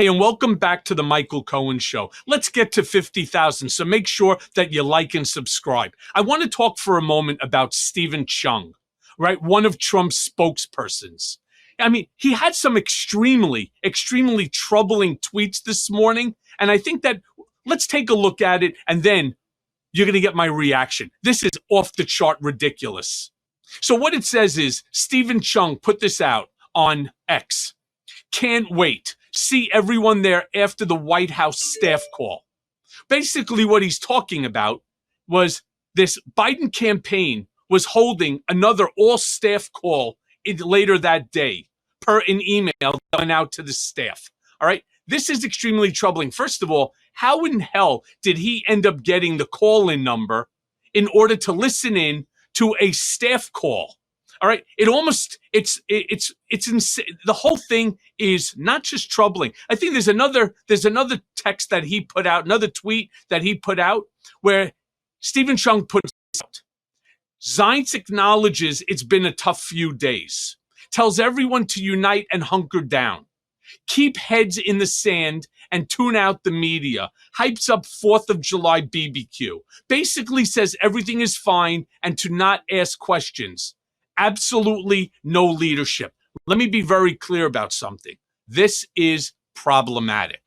Hey, and welcome back to the Michael Cohen Show. Let's get to 50,000, so make sure that you like and subscribe. I want to talk for a moment about Steven Cheung, right? One of Trump's spokespersons. I mean, he had some extremely troubling tweets this morning, and I think that let's take a look at it, and then you're going to get my reaction. This is off the chart ridiculous. So what it says is, Steven Cheung put this out on X. Can't wait. See everyone there after the White House staff call. Basically, what he's talking about was this Biden campaign was holding another all-staff call later that day, per an email that went out to the staff. All right? This is extremely troubling. First of all, how in hell did he end up getting the call-in number in order to listen in to a staff call? All right, it's insane. The whole thing is not just troubling. I think there's another text that he put out, another tweet that he put out, where Steven Cheung puts out, Zients acknowledges it's been a tough few days, tells everyone to unite and hunker down, keep heads in the sand and tune out the media, hypes up 4th of July BBQ, basically says everything is fine and to not ask questions. Absolutely no leadership. Let me be very clear about something. This is problematic.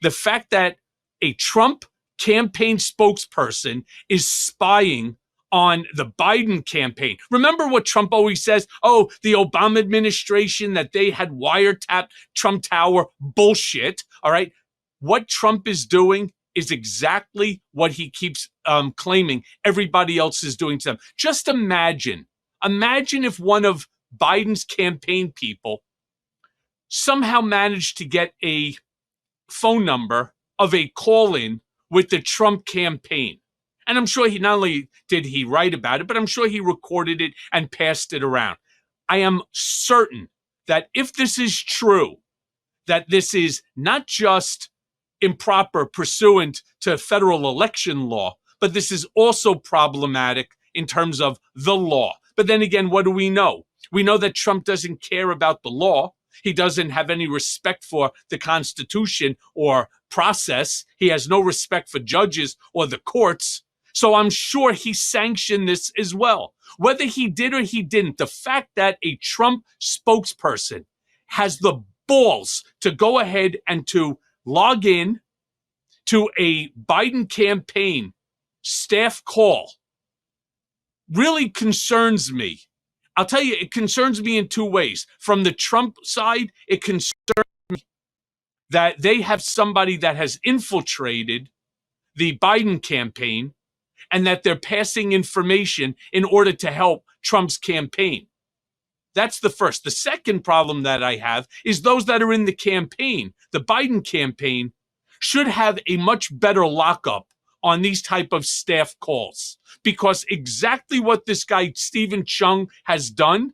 The fact that a Trump campaign spokesperson is spying on the Biden campaign. Remember what Trump always says? Oh, the Obama administration, that they had wiretapped Trump Tower. Bullshit. All right. What Trump is doing is exactly what he keeps claiming everybody else is doing to them. Just imagine if one of Biden's campaign people somehow managed to get a phone number of a call-in with the Trump campaign. And I'm sure he not only did he write about it, but I'm sure he recorded it and passed it around. I am certain that if this is true, that this is not just improper pursuant to federal election law, but this is also problematic in terms of the law. But then again, what do we know? We know that Trump doesn't care about the law. He doesn't have any respect for the Constitution or process. He has no respect for judges or the courts. So I'm sure he sanctioned this as well. Whether he did or he didn't, the fact that a Trump spokesperson has the balls to go ahead and to log in to a Biden campaign staff call really concerns me. I'll tell you, it concerns me in two ways. From the Trump side, it concerns me that they have somebody that has infiltrated the Biden campaign and that they're passing information in order to help Trump's campaign. That's the first. The second problem that I have is those that are in the campaign, the Biden campaign, should have a much better lockup on these type of staff calls, because exactly what this guy Steven Cheung has done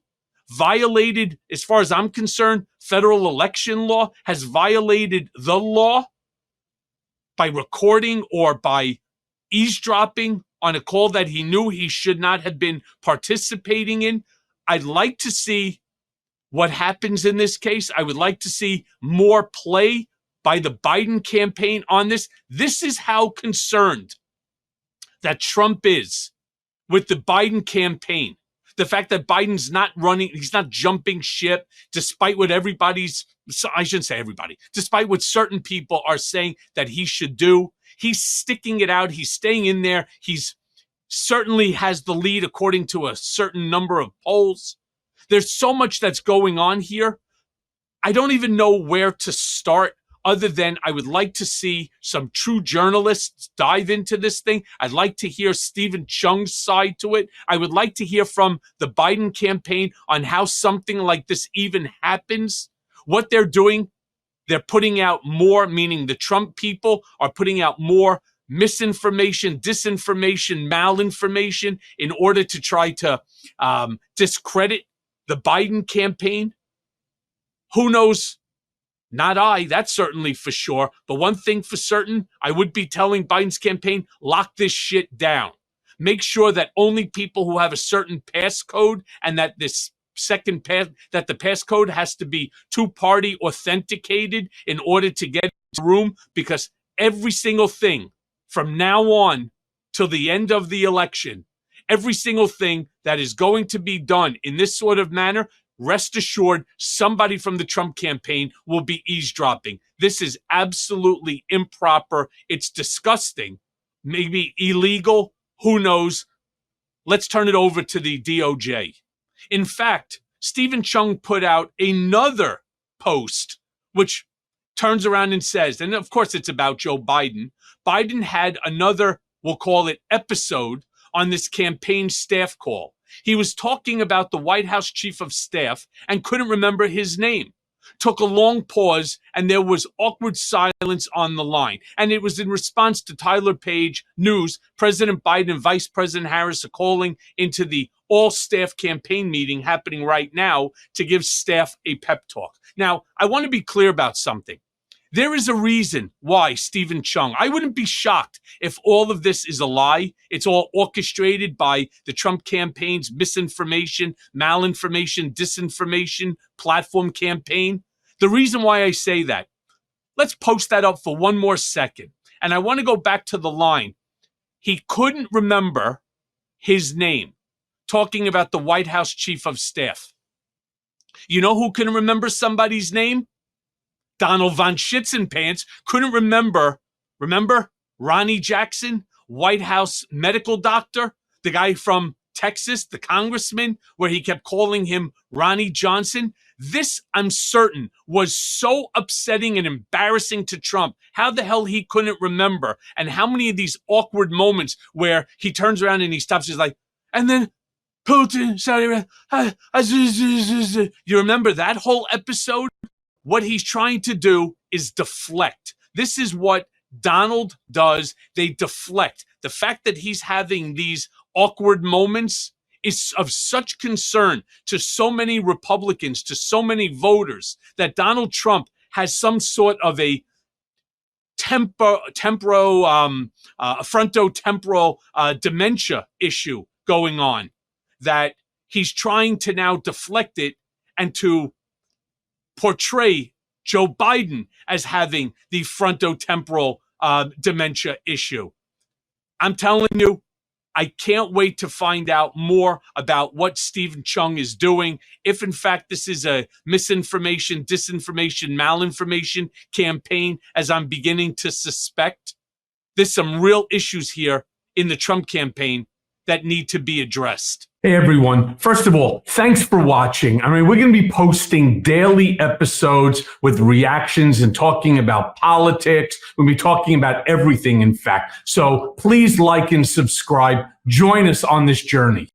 violated, as far as I'm concerned, federal election law, has violated the law by recording or by eavesdropping on a call that he knew he should not have been participating in. I'd like to see what happens in this case. I would like to see more play by the Biden campaign on this. This is how concerned that Trump is with the Biden campaign. The fact that Biden's not running, he's not jumping ship, despite what I shouldn't say everybody, despite what certain people are saying that he should do. He's sticking it out. He's staying in there. He's certainly has the lead according to a certain number of polls. There's so much that's going on here. I don't even know where to start, other than I would like to see some true journalists dive into this thing. I'd like to hear Steven Cheung's side to it. I would like to hear from the Biden campaign on how something like this even happens. What they're doing, they're putting out more, meaning the Trump people are putting out more misinformation, disinformation, malinformation in order to try to discredit the Biden campaign. Who knows? Not I, that's certainly for sure. But one thing for certain, I would be telling Biden's campaign, lock this shit down. Make sure that only people who have a certain passcode and that this that the passcode has to be two-party authenticated in order to get into the room, because every single thing from now on till the end of the election, every single thing that is going to be done in this sort of manner, rest assured somebody from the Trump campaign will be eavesdropping. This is absolutely improper. It's disgusting, maybe illegal, who knows. Let's turn it over to the DOJ. In fact, Steven Cheung put out another post, which turns around and says, and of course it's about Joe Biden. Biden had another, we'll call it, episode on this campaign staff call. He was talking about the White House chief of staff and couldn't remember his name. Took a long pause, and there was awkward silence on the line. And it was in response to Tyler Page news. President Biden and Vice President Harris are calling into the all-staff campaign meeting happening right now to give staff a pep talk. Now, I want to be clear about something. There is a reason why Steven Cheung, I wouldn't be shocked if all of this is a lie. It's all orchestrated by the Trump campaign's misinformation, malinformation, disinformation platform campaign. The reason why I say that, let's post that up for one more second. And I want to go back to the line. He couldn't remember his name, talking about the White House chief of staff. You know who can remember somebody's name? Donald von Schitzenpants couldn't remember Ronnie Jackson, White House medical doctor, the guy from Texas, the congressman, where he kept calling him Ronnie Johnson. This, I'm certain, was so upsetting and embarrassing to Trump. How the hell he couldn't remember, and how many of these awkward moments where he turns around and he stops, he's like, and then Putin, sorry, you remember that whole episode? What he's trying to do is deflect. This is what Donald does. They deflect. The fact that he's having these awkward moments is of such concern to so many Republicans, to so many voters, that Donald Trump has some sort of a frontotemporal dementia issue going on, that he's trying to now deflect it and to portray Joe Biden as having the frontotemporal dementia issue. I'm telling you, I can't wait to find out more about what Steven Cheung is doing. If in fact this is a misinformation, disinformation, malinformation campaign, as I'm beginning to suspect, there's some real issues here in the Trump campaign that need to be addressed. Hey everyone. First of all, thanks for watching. I mean, we're going to be posting daily episodes with reactions and talking about politics. We'll be talking about everything, in fact. So please like and subscribe. Join us on this journey.